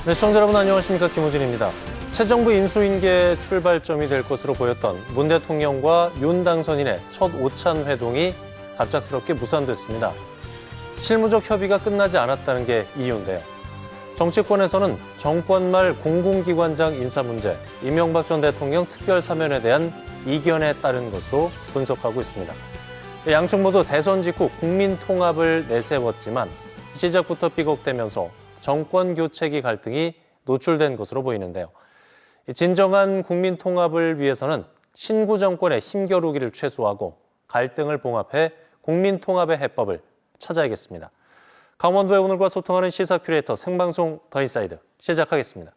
네, 시청자 여러분 안녕하십니까. 김호진입니다. 새 정부 인수인계 출발점이 될 것으로 보였던 문 대통령과 윤 당선인의 첫 오찬 회동이 갑작스럽게 무산됐습니다. 실무적 협의가 끝나지 않았다는 게 이유인데요. 정치권에서는 정권 말 공공기관장 인사 문제, 이명박 전 대통령 특별사면에 대한 이견에 따른 것으로 분석하고 있습니다. 양측 모두 대선 직후 국민 통합을 내세웠지만 시작부터 삐걱대면서 정권 교체기 갈등이 노출된 것으로 보이는데요. 진정한 국민 통합을 위해서는 신구 정권의 힘겨루기를 최소화하고 갈등을 봉합해 국민 통합의 해법을 찾아야겠습니다. 강원도의 오늘과 소통하는 시사 큐레이터 생방송 더 인사이드 시작하겠습니다.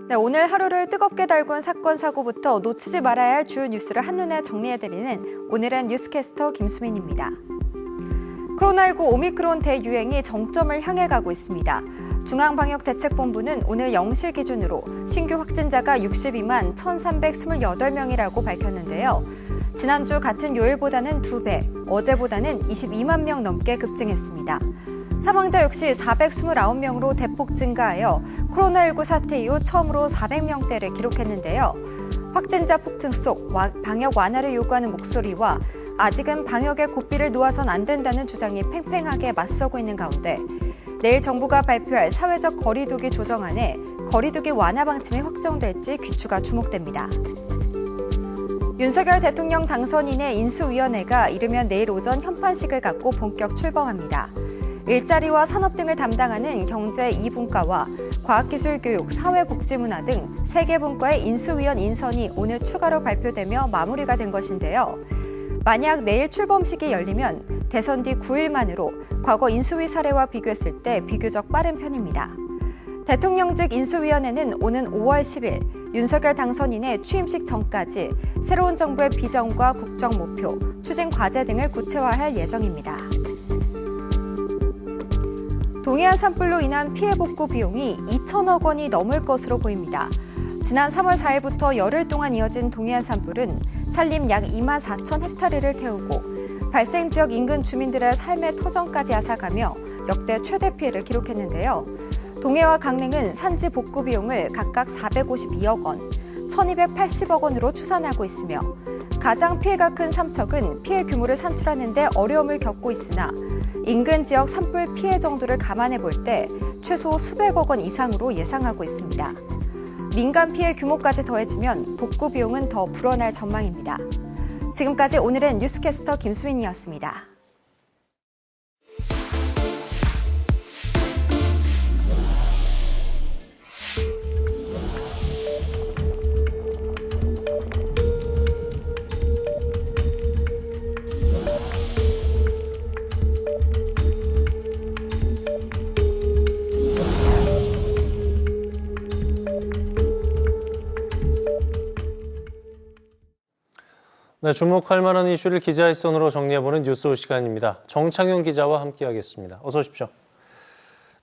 네, 오늘 하루를 뜨겁게 달군 사건, 사고부터 놓치지 말아야 할 주요 뉴스를 한눈에 정리해드리는 오늘은 뉴스캐스터 김수민입니다. 코로나19 오미크론 대유행이 정점을 향해 가고 있습니다. 중앙방역대책본부는 오늘 0시 기준으로 신규 확진자가 62만 1,328명이라고 밝혔는데요. 지난주 같은 요일보다는 2배, 어제보다는 22만 명 넘게 급증했습니다. 사망자 역시 429명으로 대폭 증가하여 코로나19 사태 이후 처음으로 400명대를 기록했는데요. 확진자 폭증 속 방역 완화를 요구하는 목소리와 아직은 방역의 고삐를 놓아선 안 된다는 주장이 팽팽하게 맞서고 있는 가운데 내일 정부가 발표할 사회적 거리두기 조정안에 거리두기 완화 방침이 확정될지 귀추가 주목됩니다. 윤석열 대통령 당선인의 인수위원회가 이르면 내일 오전 현판식을 갖고 본격 출범합니다. 일자리와 산업 등을 담당하는 경제 2분과와 과학기술교육, 사회복지문화 등 3개 분과의 인수위원 인선이 오늘 추가로 발표되며 마무리가 된 것인데요. 만약 내일 출범식이 열리면 대선 뒤 9일 만으로 과거 인수위 사례와 비교했을 때 비교적 빠른 편입니다. 대통령직 인수위원회는 오는 5월 10일 윤석열 당선인의 취임식 전까지 새로운 정부의 비전과 국정 목표, 추진 과제 등을 구체화할 예정입니다. 동해안 산불로 인한 피해 복구 비용이 2천억 원이 넘을 것으로 보입니다. 지난 3월 4일부터 열흘 동안 이어진 동해안 산불은 산림 약 2만 4천 헥타르를 태우고 발생 지역 인근 주민들의 삶의 터전까지 앗아가며 역대 최대 피해를 기록했는데요. 동해와 강릉은 산지 복구 비용을 각각 452억 원, 1,280억 원으로 추산하고 있으며 가장 피해가 큰 삼척은 피해 규모를 산출하는 데 어려움을 겪고 있으나 인근 지역 산불 피해 정도를 감안해 볼 때 최소 수백억 원 이상으로 예상하고 있습니다. 민간 피해 규모까지 더해지면 복구 비용은 더 불어날 전망입니다. 지금까지 오늘은 뉴스캐스터 김수민이었습니다. 네, 주목할 만한 이슈를 기자의 손으로 정리해보는 뉴스 시간입니다. 정창윤 기자와 함께하겠습니다. 어서 오십시오.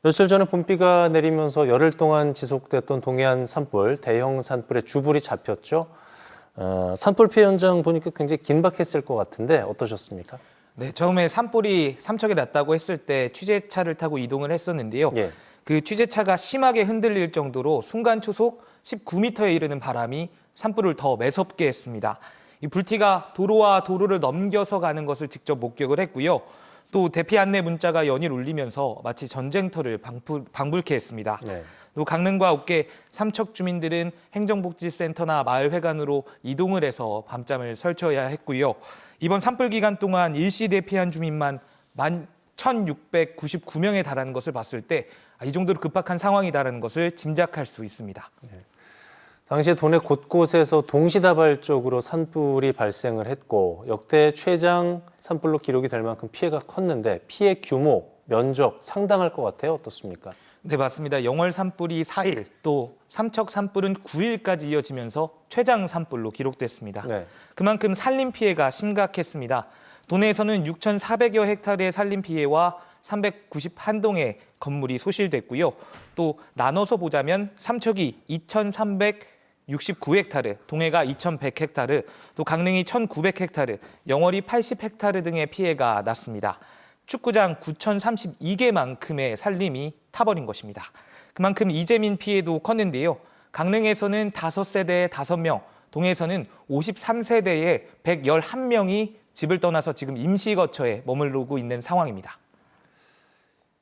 며칠 전에 봄비가 내리면서 열흘 동안 지속됐던 동해안 산불, 대형 산불의 주불이 잡혔죠. 산불 피해 현장 보니까 굉장히 긴박했을 것 같은데 어떠셨습니까? 네, 처음에 산불이 삼척에 났다고 했을 때 취재차를 타고 이동을 했었는데요. 예. 그 취재차가 심하게 흔들릴 정도로 순간 초속 19m에 이르는 바람이 산불을 더 매섭게 했습니다. 이 불티가 도로와 도로를 넘겨서 가는 것을 직접 목격을 했고요. 또 대피 안내 문자가 연일 울리면서 마치 전쟁터를 방불케 했습니다. 네. 또 강릉과 옥계 삼척 주민들은 행정복지센터나 마을회관으로 이동을 해서 밤잠을 설쳐야 했고요. 이번 산불 기간 동안 일시 대피한 주민만 1,699명에 달하는 것을 봤을 때 이 정도로 급박한 상황이다라는 것을 짐작할 수 있습니다. 네. 당시에 도내 곳곳에서 동시다발적으로 산불이 발생을 했고 역대 최장 산불로 기록이 될 만큼 피해가 컸는데 피해 규모, 면적 상당할 것 같아요. 어떻습니까? 네, 맞습니다. 영월 산불이 4일, 또 삼척 산불은 9일까지 이어지면서 최장 산불로 기록됐습니다. 네. 그만큼 산림 피해가 심각했습니다. 도내에서는 6,400여 헥타르의 산림 피해와 391동의 건물이 소실됐고요. 또 나눠서 보자면 삼척이 2,369헥타르, 동해가 2,100헥타르, 또 강릉이 1,900헥타르, 영월이 80헥타르 등의 피해가 났습니다. 축구장 9,032개만큼의 살림이 타버린 것입니다. 그만큼 이재민 피해도 컸는데요. 강릉에서는 5세대에 5명, 동해에서는 53세대에 111명이 집을 떠나서 지금 임시거처에 머무르고 있는 상황입니다.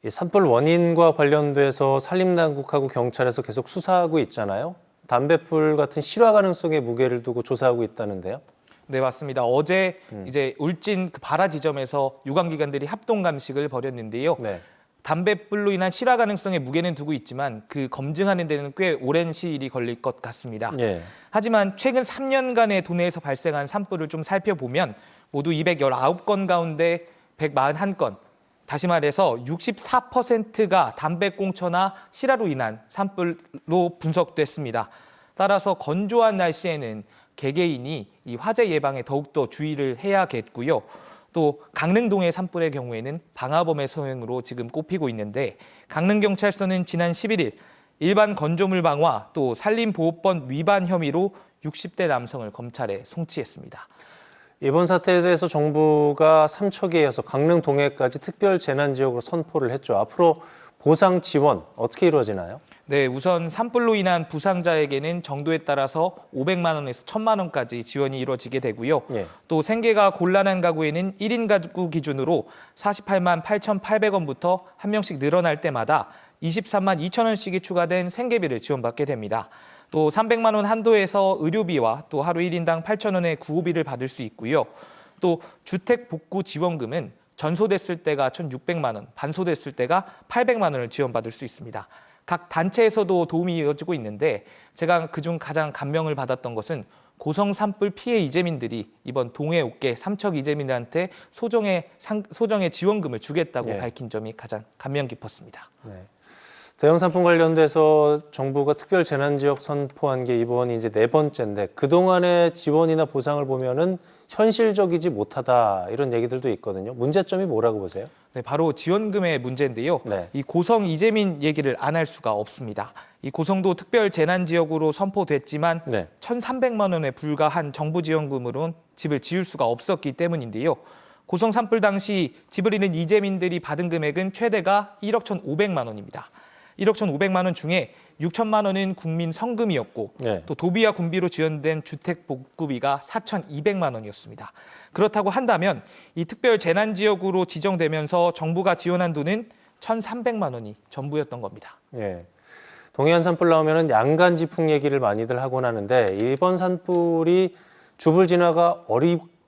이 산불 원인과 관련돼서 산림당국하고 경찰에서 계속 수사하고 있잖아요. 담뱃불 같은 실화 가능성에 무게를 두고 조사하고 있다는데요. 네, 맞습니다. 어제 이제 울진 그 발화 지점에서 유관기관들이 합동 감식을 벌였는데요. 네. 담뱃불로 인한 실화 가능성에 무게는 두고 있지만 그 검증하는 데는 꽤 오랜 시일이 걸릴 것 같습니다. 예. 하지만 최근 3년간의 도내에서 발생한 산불을 좀 살펴보면 모두 219건 가운데 141건, 다시 말해서 64%가 담배꽁초나 실화로 인한 산불로 분석됐습니다. 따라서 건조한 날씨에는 개개인이 이 화재 예방에 더욱더 주의를 해야겠고요. 또 강릉동해 산불의 경우에는 방화범의 소행으로 지금 꼽히고 있는데 강릉경찰서는 지난 11일 일반 건조물 방화 또 산림보호법 위반 혐의로 60대 남성을 검찰에 송치했습니다. 이번 사태에 대해서 정부가 삼척에 이어서 강릉 동해까지 특별 재난 지역으로 선포를 했죠. 앞으로 보상 지원 어떻게 이루어지나요? 네, 우선 산불로 인한 부상자에게는 정도에 따라서 500만 원에서 1,000만 원까지 지원이 이루어지게 되고요. 예. 또 생계가 곤란한 가구에는 1인 가구 기준으로 48만 8,800원부터 한 명씩 늘어날 때마다 23만 2천 원씩이 추가된 생계비를 지원받게 됩니다. 또 300만 원 한도에서 의료비와 또 하루 1인당 8천 원의 구호비를 받을 수 있고요. 또 주택복구지원금은 전소됐을 때가 1,600만 원, 반소됐을 때가 800만 원을 지원받을 수 있습니다. 각 단체에서도 도움이 이어지고 있는데 제가 그중 가장 감명을 받았던 것은 고성 산불 피해 이재민들이 이번 동해 옥계 삼척 이재민들한테 소정의 지원금을 주겠다고 네. 밝힌 점이 가장 감명 깊었습니다. 네. 대형 산불 관련돼서 정부가 특별 재난 지역 선포한 게 이번이 이제 4번째인데 그동안의 지원이나 보상을 보면은 현실적이지 못하다 이런 얘기들도 있거든요. 문제점이 뭐라고 보세요? 네, 바로 지원금의 문제인데요. 네. 이 고성 이재민 얘기를 안 할 수가 없습니다. 이 고성도 특별 재난 지역으로 선포됐지만 네. 1,300만 원에 불과한 정부 지원금으로는 집을 지을 수가 없었기 때문인데요. 고성 산불 당시 집을 잃은 이재민들이 받은 금액은 최대가 1억 1,500만 원입니다. 1억 1,500만 원 중에 6천만 원은 국민 성금이었고 네. 또 도비와 군비로 지원된 주택 복구비가 4,200만 원이었습니다. 그렇다고 한다면 이 특별 재난 지역으로 지정되면서 정부가 지원한 돈은 1,300만 원이 전부였던 겁니다. 예. 동해안 산불 나오면은 양간지풍 얘기를 많이들 하곤 하는데 이번 산불이 주불 진화가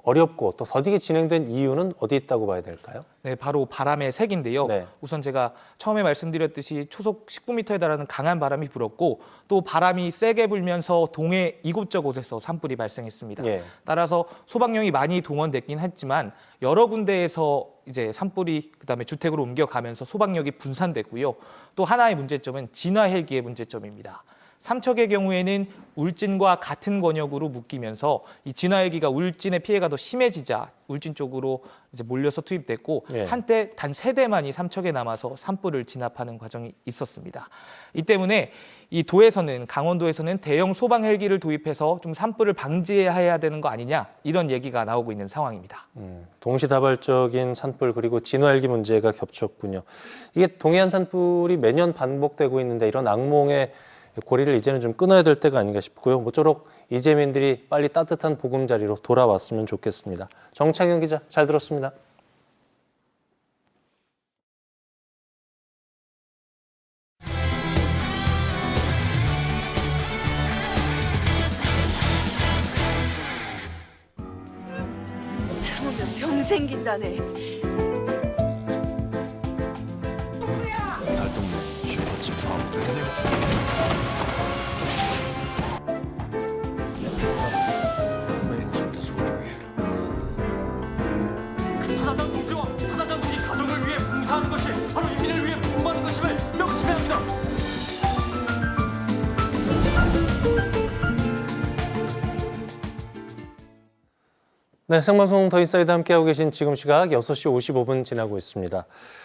어렵고 또 더디게 진행된 이유는 어디 있다고 봐야 될까요? 네, 바로 바람의 색인데요. 네. 우선 제가 처음에 말씀드렸듯이 초속 19m에 달하는 강한 바람이 불었고 또 바람이 세게 불면서 동해 이곳저곳에서 산불이 발생했습니다. 예. 따라서 소방용이 많이 동원됐긴 했지만 여러 군데에서 이제 산불이 그다음에 주택으로 옮겨가면서 소방력이 분산됐고요. 또 하나의 문제점은 진화 헬기의 문제점입니다. 삼척의 경우에는 울진과 같은 권역으로 묶이면서 이 진화 헬기가 울진의 피해가 더 심해지자 울진 쪽으로 이제 몰려서 투입됐고 예. 한때 단 3대만이 삼척에 남아서 산불을 진압하는 과정이 있었습니다. 이 때문에 이 도에서는 강원도에서는 대형 소방 헬기를 도입해서 좀 산불을 방지해야 되는 거 아니냐 이런 얘기가 나오고 있는 상황입니다. 동시다발적인 산불 그리고 진화헬기 문제가 겹쳤군요. 이게 동해안 산불이 매년 반복되고 있는데 이런 악몽의 고리를 이제는 좀 끊어야 될 때가 아닌가 싶고요. 모쪼록 이재민들이 빨리 따뜻한 보금자리로 돌아왔으면 좋겠습니다. 정창현 기자, 잘 들었습니다. 참으면 병 생긴다네. 달동네 슈퍼집 파워. 내 목숨도 소중해. 사단장들이 가정을 위해 봉사하는 것이 바로 인민을 위해 복무하는 것임을 명심해야 합니다. 네, 생방송 더 인사이드 함께하고 계신 지금 시각 6시 55분 지나고 있습니다.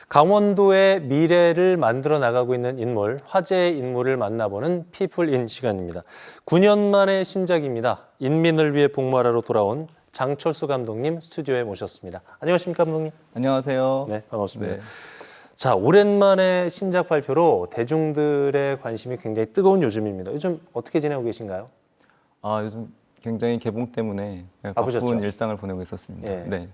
강원도의 미래를 만들어 나가고 있는 인물, 화제의 인물을 만나보는 피플인 시간입니다. 9년 만의 신작입니다. 인민을 위해 복무하라로 돌아온 장철수 감독님 스튜디오에 모셨습니다. 안녕하십니까, 감독님? 안녕하세요. 네, 반갑습니다. 네. 자, 오랜만에 신작 발표로 대중들의 관심이 굉장히 뜨거운 요즘입니다. 요즘 어떻게 지내고 계신가요? 요즘 굉장히 개봉 때문에 바쁘셨죠? 바쁜 일상을 보내고 있었습니다. 예. 네.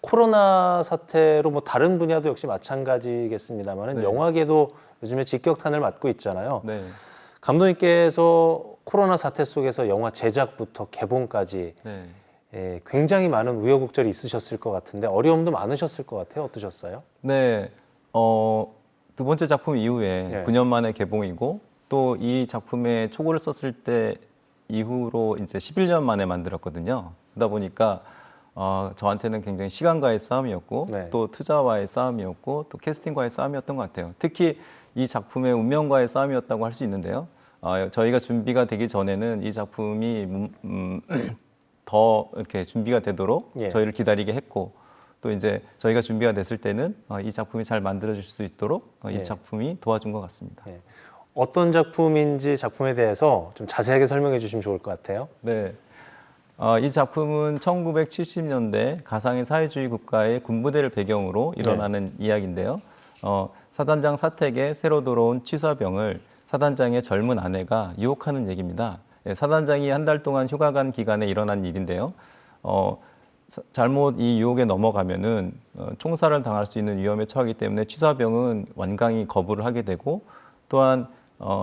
코로나 사태로 뭐 다른 분야도 역시 마찬가지겠습니다만 네. 영화계도 요즘에 직격탄을 맞고 있잖아요. 네. 감독님께서 코로나 사태 속에서 영화 제작부터 개봉까지 네. 굉장히 많은 우여곡절이 있으셨을 것 같은데 어려움도 많으셨을 것 같아요. 어떠셨어요? 네. 두 번째 작품 이후에 네. 9년 만에 개봉이고 또 이 작품에 초고를 썼을 때 이후로 이제 11년 만에 만들었거든요. 그러다 보니까 저한테는 굉장히 시간과의 싸움이었고 네. 또 투자와의 싸움이었고 또 캐스팅과의 싸움이었던 것 같아요. 특히 이 작품의 운명과의 싸움이었다고 할 수 있는데요. 저희가 준비가 되기 전에는 이 작품이 더 이렇게 준비가 되도록 예. 저희를 기다리게 했고 또 이제 저희가 준비가 됐을 때는 이 작품이 잘 만들어질 수 있도록 예. 이 작품이 도와준 것 같습니다. 예. 어떤 작품인지 작품에 대해서 좀 자세하게 설명해 주시면 좋을 것 같아요. 네. 이 작품은 1970년대 가상의 사회주의 국가의 군부대를 배경으로 일어나는 이야기인데요. 사단장 사택에 새로 들어온 취사병을 사단장의 젊은 아내가 유혹하는 얘기입니다. 사단장이 한 달 동안 휴가 간 기간에 일어난 일인데요. 잘못 이 유혹에 넘어가면은 총살을 당할 수 있는 위험에 처하기 때문에 취사병은 완강히 거부를 하게 되고 또한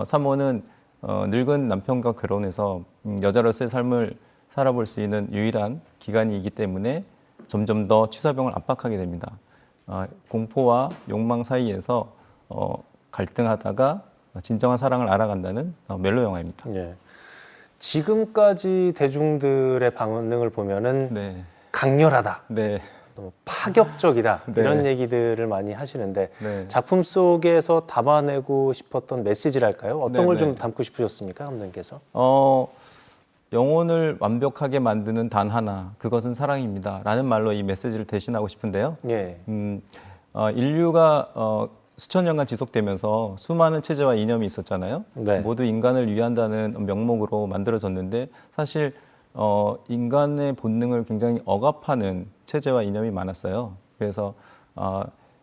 사모는 늙은 남편과 결혼해서 여자로서의 삶을 살아볼 수 있는 유일한 기간이기 때문에 점점 더 취사병을 압박하게 됩니다. 공포와 욕망 사이에서 갈등하다가 진정한 사랑을 알아간다는 멜로 영화입니다. 예. 지금까지 대중들의 반응을 보면은 네, 강렬하다, 네, 너무 파격적이다 네. 이런 얘기들을 많이 하시는데 네. 작품 속에서 담아내고 싶었던 메시지랄까요? 어떤 네, 걸 네. 좀 담고 싶으셨습니까, 감독님께서? 영혼을 완벽하게 만드는 단 하나, 그것은 사랑입니다. 라는 말로 이 메시지를 대신하고 싶은데요. 예, 인류가 수천 년간 지속되면서 수많은 체제와 이념이 있었잖아요. 네. 모두 인간을 위한다는 명목으로 만들어졌는데 사실 인간의 본능을 굉장히 억압하는 체제와 이념이 많았어요. 그래서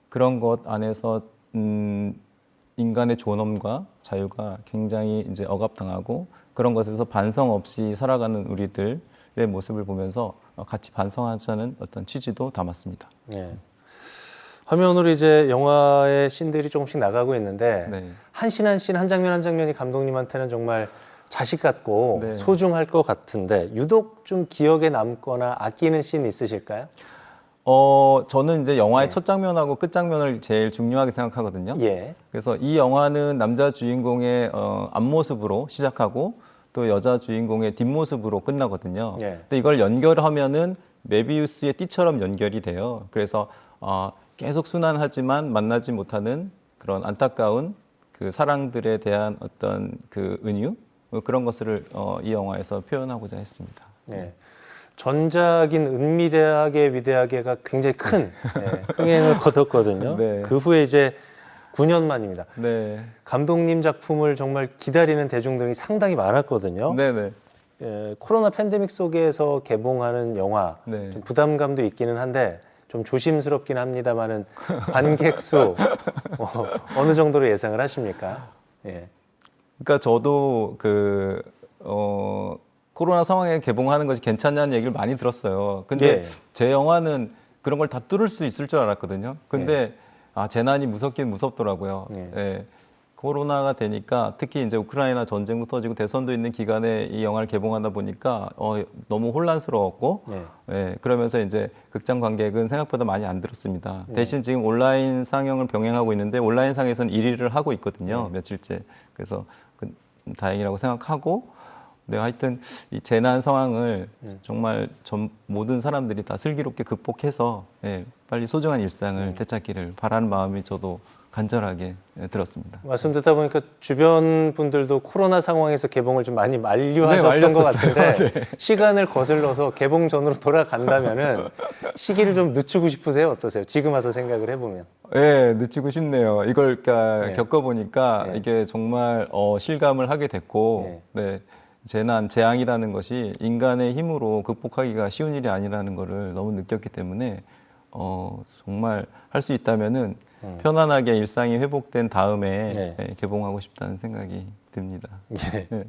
그런 것 안에서 인간의 존엄과 자유가 굉장히 이제 억압당하고 그런 것에서 반성 없이 살아가는 우리들의 모습을 보면서 같이 반성하자는 어떤 취지도 담았습니다. 예. 화면으로 이제 영화의 씬들이 조금씩 나가고 있는데 네. 한 씬 한 씬, 한 장면 한 장면이 감독님한테는 정말 자식 같고 네. 소중할 것 같은데 유독 좀 기억에 남거나 아끼는 씬 있으실까요? 저는 이제 영화의 네. 첫 장면하고 끝 장면을 제일 중요하게 생각하거든요. 예, 그래서 이 영화는 남자 주인공의 앞모습으로 시작하고 또 여자 주인공의 뒷모습으로 끝나거든요. 예. 근데 이걸 연결하면은 메비우스의 띠처럼 연결이 돼요. 그래서 계속 순환하지만 만나지 못하는 그런 안타까운 그 사랑들에 대한 어떤 그 은유 그런 것을 이 영화에서 표현하고자 했습니다. 예. 전작인 은밀하게 위대하게가 굉장히 큰 흥행을 거뒀거든요. 네. 그 후에 이제 9년 만입니다. 네, 감독님 작품을 정말 기다리는 대중들이 상당히 많았거든요. 네, 네. 예, 코로나 팬데믹 속에서 개봉하는 영화 네. 좀 부담감도 있기는 한데 좀 조심스럽긴 합니다만은 관객 수 어느 정도로 예상을 하십니까? 예. 그러니까 저도 코로나 상황에 개봉하는 것이 괜찮냐는 얘기를 많이 들었어요. 근데 예. 제 영화는 그런 걸 다 뚫을 수 있을 줄 알았거든요. 근데 재난이 무섭긴 무섭더라고요. 예. 예. 코로나가 되니까 특히 이제 우크라이나 전쟁도 터지고 대선도 있는 기간에 이 영화를 개봉하다 보니까 너무 혼란스러웠고 예, 그러면서 이제 극장 관객은 생각보다 많이 안 들었습니다. 대신 지금 온라인 상영을 병행하고 있는데 온라인 상에서는 1위를 하고 있거든요. 며칠째. 그래서 다행이라고 생각하고 네, 하여튼 이 재난 상황을 정말 모든 사람들이 다 슬기롭게 극복해서 빨리 소중한 일상을 되찾기를 바라는 마음이 저도 간절하게 들었습니다. 말씀 듣다 보니까 주변 분들도 코로나 상황에서 개봉을 좀 많이 만류하셨던 것 말렸었어요. 같은데 시간을 거슬러서 개봉 전으로 돌아간다면은 시기를 좀 늦추고 싶으세요? 어떠세요? 지금 와서 생각을 해보면. 네, 늦추고 싶네요. 이걸 그러니까 네. 겪어보니까 네. 이게 정말 실감을 하게 됐고, 네, 재난, 재앙이라는 것이 인간의 힘으로 극복하기가 쉬운 일이 아니라는 것을 너무 느꼈기 때문에 정말 할 수 있다면은 편안하게 일상이 회복된 다음에 네. 개봉하고 싶다는 생각이 듭니다. 예. 네.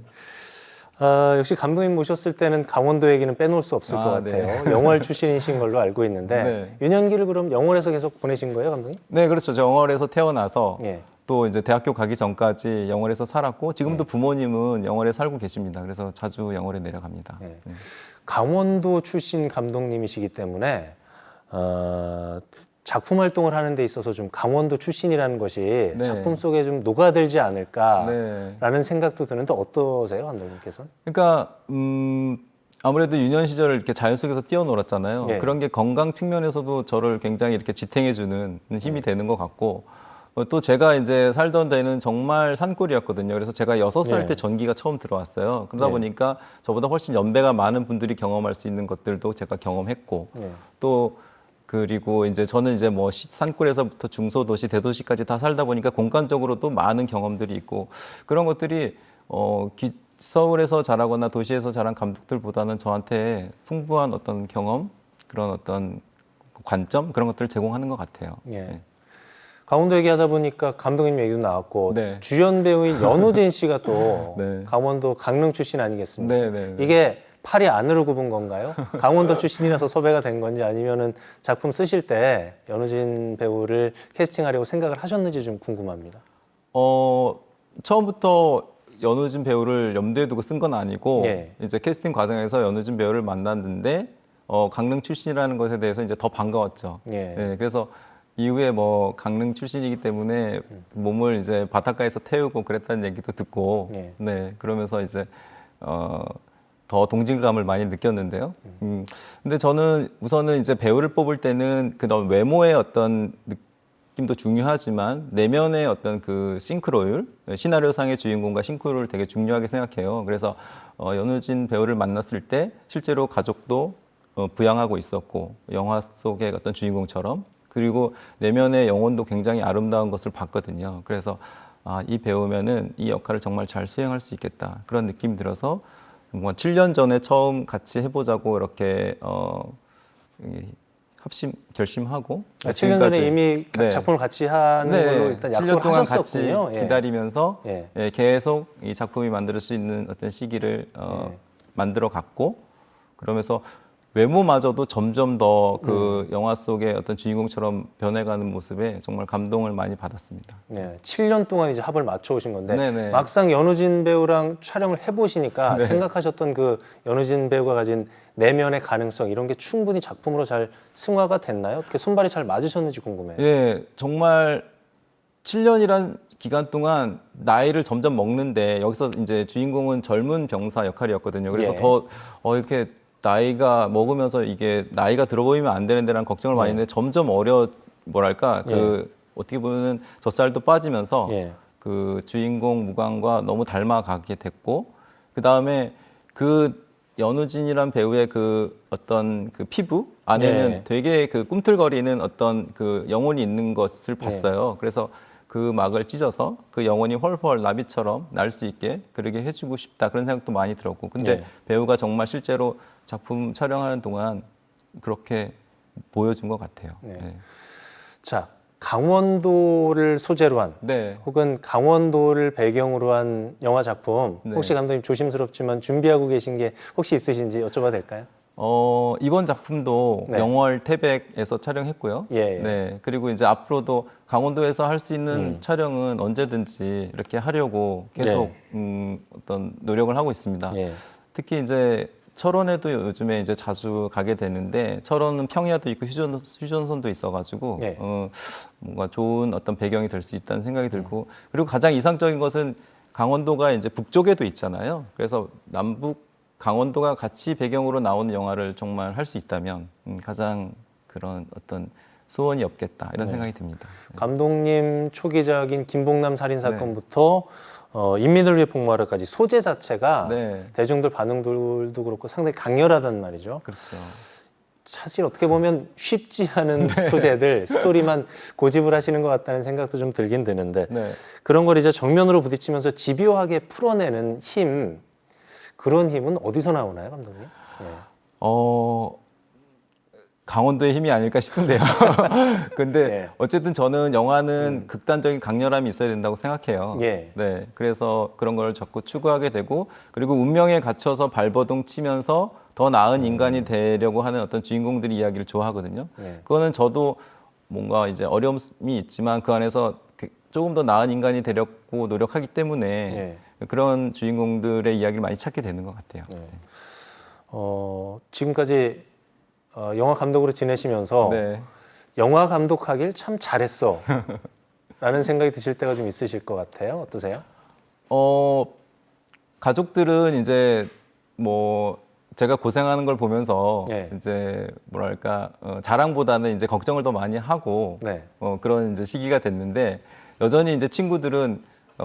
역시 감독님 모셨을 때는 강원도 얘기는 빼놓을 수 없을 것 네. 같아요. 영월 출신이신 걸로 알고 있는데 네. 유년기를 그럼 영월에서 계속 보내신 거예요, 감독님? 네, 그렇죠. 저 영월에서 태어나서 예. 또 이제 대학교 가기 전까지 영월에서 살았고 지금도 네. 부모님은 영월에 살고 계십니다. 그래서 자주 영월에 내려갑니다. 네. 네. 강원도 출신 감독님이시기 때문에 작품 활동을 하는 데 있어서 좀 강원도 출신이라는 것이 네. 작품 속에 좀 녹아들지 않을까라는 네. 생각도 드는데 어떠세요, 감독님께서는? 그러니까 아무래도 유년 시절을 이렇게 자연 속에서 뛰어놀았잖아요. 네. 그런 게 건강 측면에서도 저를 굉장히 이렇게 지탱해주는 힘이 되는 것 같고 또 제가 이제 살던 데는 정말 산골이었거든요. 그래서 제가 6살 네. 때 전기가 처음 들어왔어요. 그러다 네. 보니까 저보다 훨씬 연배가 많은 분들이 경험할 수 있는 것들도 제가 경험했고 네. 또 그리고 이제 저는 이제 뭐 산골에서부터 중소도시, 대도시까지 다 살다 보니까 공간적으로도 많은 경험들이 있고 그런 것들이 서울에서 자라거나 도시에서 자란 감독들보다는 저한테 풍부한 어떤 경험, 그런 어떤 관점 그런 것들을 제공하는 것 같아요. 예. 네. 강원도 얘기하다 보니까 감독님 얘기도 나왔고 네. 주연 배우인 연우진 씨가 또 네. 강원도 강릉 출신 아니겠습니까? 네, 네, 네. 이게 팔이 안으로 굽은 건가요? 강원도 출신이라서 섭외가 된 건지 아니면은 작품 쓰실 때 연우진 배우를 캐스팅하려고 생각을 하셨는지 좀 궁금합니다. 처음부터 연우진 배우를 염두에 두고 쓴 건 아니고 예. 이제 캐스팅 과정에서 연우진 배우를 만났는데 강릉 출신이라는 것에 대해서 이제 더 반가웠죠. 예. 네, 그래서 이후에 뭐 강릉 출신이기 때문에 몸을 이제 바닷가에서 태우고 그랬다는 얘기도 듣고 예. 네, 그러면서 이제 더 동질감을 많이 느꼈는데요. 근데 저는 우선은 이제 배우를 뽑을 때는 그런 외모의 어떤 느낌도 중요하지만 내면의 어떤 그 싱크로율, 시나리오상의 주인공과 싱크로를 되게 중요하게 생각해요. 그래서 연우진 배우를 만났을 때 실제로 가족도 부양하고 있었고 영화 속의 어떤 주인공처럼 그리고 내면의 영혼도 굉장히 아름다운 것을 봤거든요. 그래서 이 배우면은 이 역할을 정말 잘 수행할 수 있겠다 그런 느낌이 들어서 뭔가 7년 전에 처음 같이 해보자고 이렇게 결심하고 7년 전에 이미 네. 작품을 같이 하는 걸로 일단 7년 약속을 동안 하셨었군요. 같이 예. 기다리면서 예. 계속 이 작품이 만들 수 있는 어떤 시기를 만들어 갔고 그러면서 외모마저도 점점 더 그 영화 속의 어떤 주인공처럼 변해가는 모습에 정말 감동을 많이 받았습니다. 네, 7년 동안 이제 합을 맞춰 오신 건데 네네. 막상 연우진 배우랑 촬영을 해보시니까 생각하셨던 그 연우진 배우가 가진 내면의 가능성 이런 게 충분히 작품으로 잘 승화가 됐나요? 어떻게 손발이 잘 맞으셨는지 궁금해요. 예, 정말 7년이란 기간 동안 나이를 점점 먹는데 여기서 이제 주인공은 젊은 병사 역할이었거든요. 그래서 예. 더 이렇게 나이가 먹으면서 이게 나이가 들어 보이면 안 되는데라는 걱정을 많이 했는데 점점 뭐랄까 어떻게 보면은 젖살도 빠지면서 예. 그 주인공 무광과 너무 닮아가게 됐고 그 다음에 그 연우진이란 배우의 그 어떤 그 피부 안에는 네. 되게 그 꿈틀거리는 어떤 그 영혼이 있는 것을 봤어요. 그래서 그 막을 찢어서 그 영혼이 헐헐 나비처럼 날 수 있게 그러게 해주고 싶다 그런 생각도 많이 들었고 근데 네. 배우가 정말 실제로 작품 촬영하는 동안 그렇게 보여준 것 같아요. 네. 네. 자, 강원도를 소재로 한 네. 혹은 강원도를 배경으로 한 영화 작품 네. 혹시 감독님 조심스럽지만 준비하고 계신 게 혹시 있으신지 여쭤봐도 될까요? 이번 작품도 네. 영월 태백에서 촬영했고요. 예, 예. 네. 그리고 이제 앞으로도 강원도에서 할 수 있는 촬영은 언제든지 이렇게 하려고 계속 어떤 노력을 하고 있습니다. 예. 특히 이제 철원에도 요즘에 이제 자주 가게 되는데 철원은 평야도 있고 휴전선도 있어가지고 네. 뭔가 좋은 어떤 배경이 될 수 있다는 생각이 들고 그리고 가장 이상적인 것은 강원도가 이제 북쪽에도 있잖아요. 그래서 남북 강원도가 같이 배경으로 나오는 영화를 정말 할 수 있다면 가장 그런 어떤 소원이 없겠다 이런 네. 생각이 듭니다. 감독님 초기작인 김봉남 살인 사건부터 인민을 위해 복무하러까지 소재 자체가 네. 대중들 반응들도 그렇고 상당히 강렬하단 말이죠. 그렇죠. 사실 어떻게 보면 쉽지 않은 소재들, 스토리만 고집을 하시는 것 같다는 생각도 좀 들긴 드는데 네. 그런 걸 이제 정면으로 부딪히면서 집요하게 풀어내는 힘, 그런 힘은 어디서 나오나요, 감독님? 예. 강원도의 힘이 아닐까 싶은데요. 근데 네. 어쨌든 저는 영화는 극단적인 강렬함이 있어야 된다고 생각해요. 예. 네. 그래서 그런 걸 자꾸 추구하게 되고 그리고 운명에 갇혀서 발버둥 치면서 더 나은 인간이 되려고 하는 어떤 주인공들이 이야기를 좋아하거든요. 네. 그거는 저도 뭔가 이제 어려움이 있지만 그 안에서 조금 더 나은 인간이 되려고 노력하기 때문에 네. 그런 주인공들의 이야기를 많이 찾게 되는 것 같아요. 지금까지 영화 감독으로 지내시면서 네. 영화 감독하길 참 잘했어 라는 생각이 드실 때가 좀 있으실 것 같아요. 어떠세요? 가족들은 이제 뭐 제가 고생하는 걸 보면서 네. 이제 뭐랄까 자랑보다는 이제 걱정을 더 많이 하고 네. 그런 이제 시기가 됐는데 여전히 이제 친구들은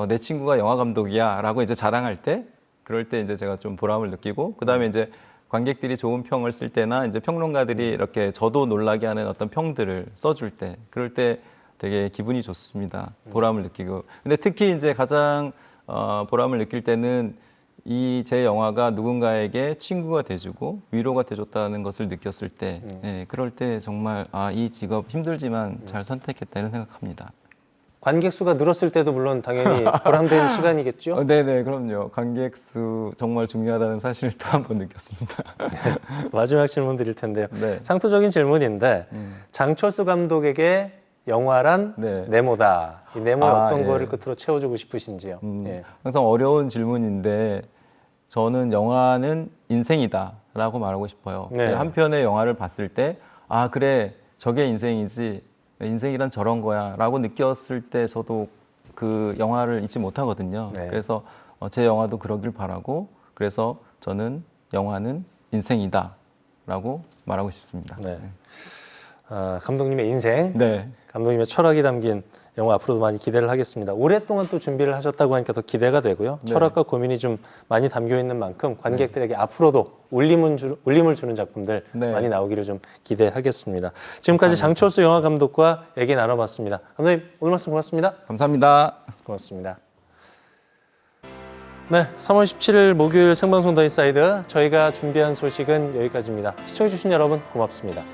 내 친구가 영화 감독이야라고 이제 자랑할 때 그럴 때 이제 제가 좀 보람을 느끼고 그다음에 이제 관객들이 좋은 평을 쓸 때나 이제 평론가들이 이렇게 저도 놀라게 하는 어떤 평들을 써줄 때 그럴 때 되게 기분이 좋습니다. 보람을 느끼고. 근데 특히 이제 가장 보람을 느낄 때는 이 제 영화가 누군가에게 친구가 돼주고 위로가 돼줬다는 것을 느꼈을 때, 그럴 때 정말 이 직업 힘들지만 잘 선택했다 이런 생각합니다. 관객 수가 늘었을 때도 물론 당연히 보람된 시간이겠죠? 네네, 그럼요. 관객 수 정말 중요하다는 사실을 또 한 번 느꼈습니다. 마지막 질문 드릴 텐데요. 네. 상투적인 질문인데 장철수 감독에게 영화란 네. 네모다. 이 네모 어떤 예. 거를 끝으로 채워주고 싶으신지요? 예. 항상 어려운 질문인데 저는 영화는 인생이다라고 말하고 싶어요. 네. 한 편의 영화를 봤을 때 그래 저게 인생이지 인생이란 저런 거야라고 느꼈을 때 저도 그 영화를 잊지 못하거든요. 네. 그래서 제 영화도 그러길 바라고 그래서 저는 영화는 인생이다라고 말하고 싶습니다. 네. 감독님의 인생, 네. 감독님의 철학이 담긴 영화 앞으로도 많이 기대를 하겠습니다. 오랫동안 또 준비를 하셨다고 하니까 더 기대가 되고요. 네. 철학과 고민이 좀 많이 담겨 있는 만큼 관객들에게 앞으로도 울림을 주는 작품들 네. 많이 나오기를 좀 기대하겠습니다. 지금까지 장철수 영화 감독과 얘기 나눠봤습니다. 감독님 오늘 말씀 고맙습니다. 감사합니다. 고맙습니다. 네, 3월 17일 목요일 생방송 더 인사이드 저희가 준비한 소식은 여기까지입니다. 시청해주신 여러분 고맙습니다.